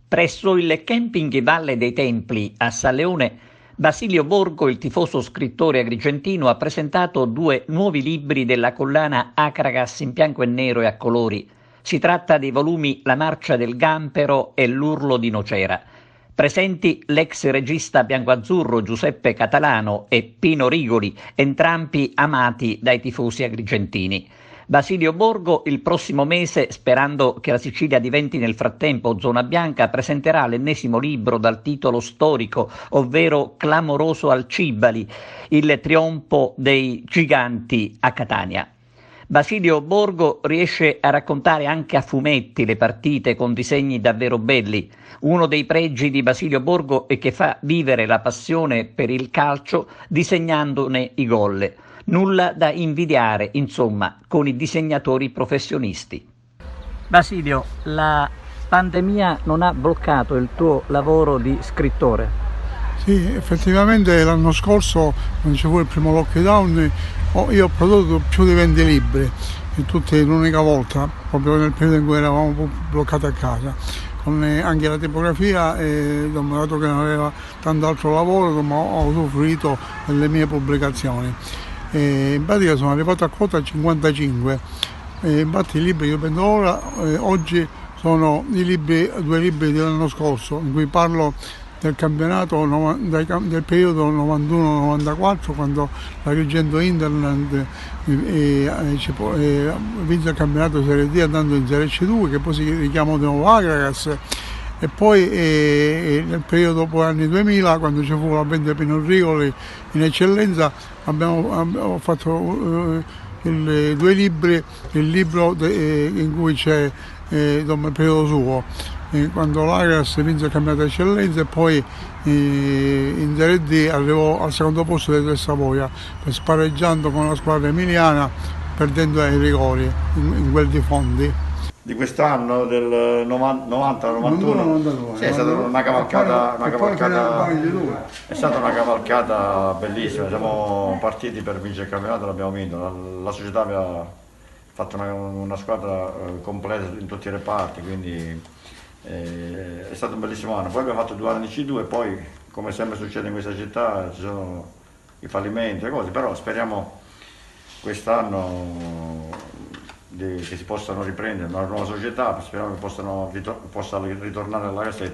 Presso il camping Valle dei Templi a San Leone, Basilio Borgo, il tifoso scrittore agrigentino, ha presentato 2 nuovi libri della collana Acragas in bianco e nero e a colori. Si tratta dei volumi La marcia del Gampero e L'urlo di Nocera. Presenti l'ex regista biancoazzurro Giuseppe Catalano e Pino Rigoli, entrambi amati dai tifosi agrigentini. Basilio Borgo il prossimo mese, sperando che la Sicilia diventi nel frattempo zona bianca, presenterà l'ennesimo libro dal titolo storico, ovvero Clamoroso Alcibali, il trionfo dei giganti a Catania. Basilio Borgo riesce a raccontare anche a fumetti le partite con disegni davvero belli. Uno dei pregi di Basilio Borgo è che fa vivere la passione per il calcio disegnandone i gol. Nulla da invidiare, insomma, con i disegnatori professionisti. Basilio, la pandemia non ha bloccato il tuo lavoro di scrittore? Sì, effettivamente l'anno scorso, quando ci fu il primo lockdown, io ho prodotto più di 20 libri, tutti l'unica volta, proprio nel periodo in cui eravamo bloccati a casa. Con anche la tipografia, dato che non aveva tanto altro lavoro, ho usufruito delle mie pubblicazioni. In pratica sono arrivato a quota 55, infatti i libri che io prendo ora, oggi sono 2 libri dell'anno scorso, in cui parlo del campionato del periodo 91-94, quando l'Agrigento Interland vinse il campionato Serie D andando in Serie C2, che poi si richiamò di nuovo Acragas, e poi nel periodo dopo anni 2000, quando ci fu la band Pino Rigoli in eccellenza, abbiamo fatto 2 libri, il libro in cui c'è il periodo suo, quando l'Acragas vinse il campionato eccellenza, e poi in Serie D arrivò al secondo posto del Savoia, spareggiando con la squadra emiliana, perdendo ai rigori in quel di Fondi. Di quest'anno, del 90-91, sì, è stata una cavalcata, è stata una cavalcata bellissima. Siamo partiti per vincere il campionato, l'abbiamo vinto. La società aveva fatto una squadra completa in tutti i reparti, quindi è stato un bellissimo anno. Poi abbiamo fatto 2 anni di C2, poi, come sempre succede in questa città, ci sono i fallimenti e cose, però speriamo quest'anno che si possano riprendere una nuova società, speriamo che possa ritornare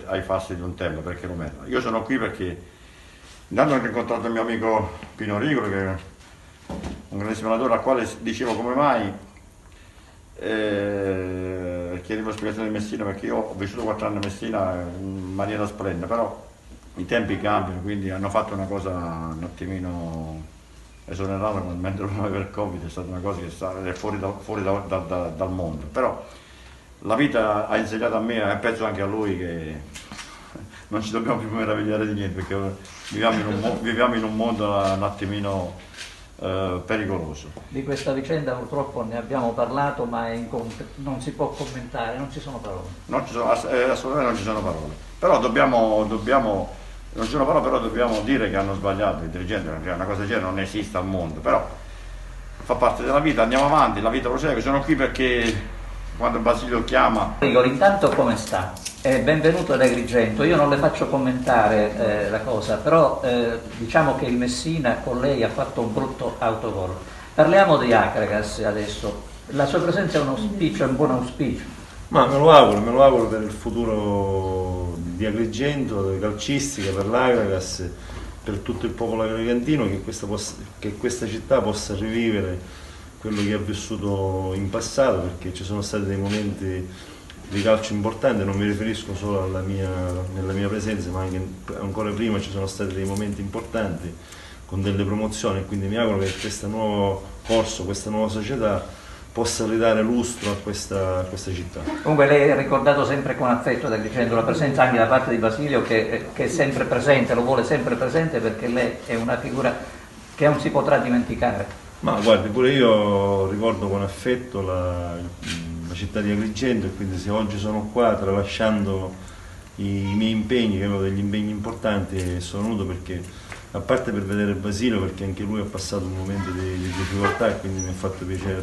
ai fasti di un tempo, perché lo merita. Io sono qui perché intanto ho incontrato il mio amico Pino Rigolo, che è un grandissimo allenatore, al quale dicevo come mai chiedevo spiegazione di Messina, perché io ho vissuto 4 anni a Messina in maniera splendida, però i tempi cambiano, quindi hanno fatto una cosa un attimino esonerata, mentre non aveva il Covid. È stata una cosa che è fuori dal mondo, però la vita ha insegnato a me, e penso anche a lui, che non ci dobbiamo più meravigliare di niente, perché viviamo in un mondo un attimino pericoloso. Di questa vicenda purtroppo ne abbiamo parlato, ma non si può commentare, non ci sono parole. Assolutamente non ci sono parole, però non ci sono parole, però dobbiamo dire che hanno sbagliato i dirigenti, perché una cosa del genere non esiste al mondo, però fa parte della vita, andiamo avanti, la vita prosegue. Sono qui perché quando Basilio chiama... Rigoli, intanto come sta? Benvenuto ad Agrigento. Io non le faccio commentare la cosa, però diciamo che il Messina con lei ha fatto un brutto autogol. Parliamo di Acragas adesso. La sua presenza è un auspicio, è un buon auspicio. Ma me lo auguro per il futuro di Agrigento, calcistica, per l'Acragas, per tutto il popolo agrigentino, che questa città possa rivivere quello che ha vissuto in passato, perché ci sono stati dei momenti di calcio importanti. Non mi riferisco solo nella mia presenza, ma anche ancora prima ci sono stati dei momenti importanti con delle promozioni, quindi mi auguro che questo nuovo corso, questa nuova società possa ridare lustro a questa città. Comunque lei è ricordato sempre con affetto da Agrigento, la presenza anche da parte di Basilio che è sempre presente, lo vuole sempre presente, perché lei è una figura che non si potrà dimenticare. Ma guardi, pure io ricordo con affetto la città di Agrigento, e quindi se oggi sono qua tralasciando i miei impegni, che erano degli impegni importanti, sono venuto perché, a parte per vedere Basilio, perché anche lui ha passato un momento di difficoltà, e quindi mi ha fatto piacere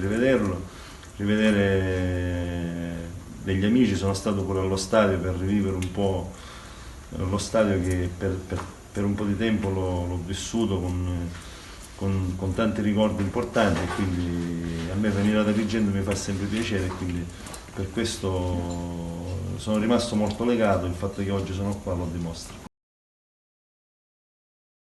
rivedere degli amici, sono stato pure allo stadio per rivivere un po' lo stadio che per un po' di tempo l'ho vissuto con tanti ricordi importanti, e quindi a me venire ad Agrigento mi fa sempre piacere, e quindi per questo sono rimasto molto legato, il fatto che oggi sono qua lo dimostra.